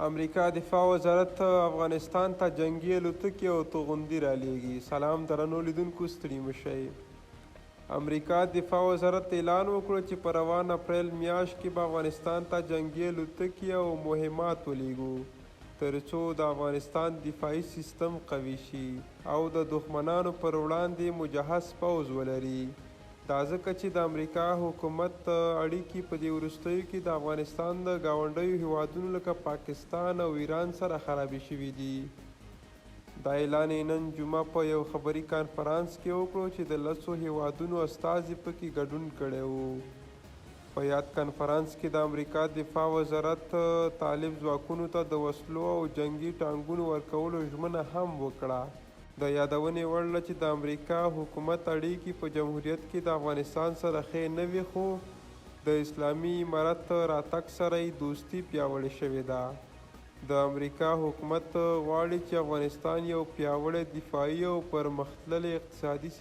امریکا دفاع وزارت افغانستان ته جنگي الوتکې او توغندي رالیږي. سلام درنو لیدونکو، ستړي مه شئ. امریکا دفاع وزارت اعلان وکړ چې په روان اپریل میاشت کې به افغانستان ته جنگي الوتکې او مهمات ولیږو تر څو د افغانستان دفاعي سیستم قوي شي او د دښمنانو پر وړاندې مجهز پوځ ولري. دا ځکه چې د امریکا حکومت اړیکې په دې وروستیو کې د افغانستان د ګاونډیو هیوادونو لکه پاکستان او ایران سره خرابې شوي دي. دا اعلان یې نن جمعه په یو خبري کانفرانس کې وکړو چې د 10 هیوادونو استازي پکې ګډون کړی و. په یاد کانفرانس کې د امریکا دفاع وزارت طالب ځواکونو ته د وسلو او جنگي ټانګونو ورکولو ژمنه هم وکړه. د یادونې وړ ده چې د امریکا حکومت اړیکې په جمهوریت کې د افغانستان سره ښې نه وي، خو د اسلامي امارت راتګ سره یې دوستي پیاوړې شوې ده. د امریکا حکومت غواړي چې افغانستان یو پیاوړی دفاعي او پرمختللی اقتصادي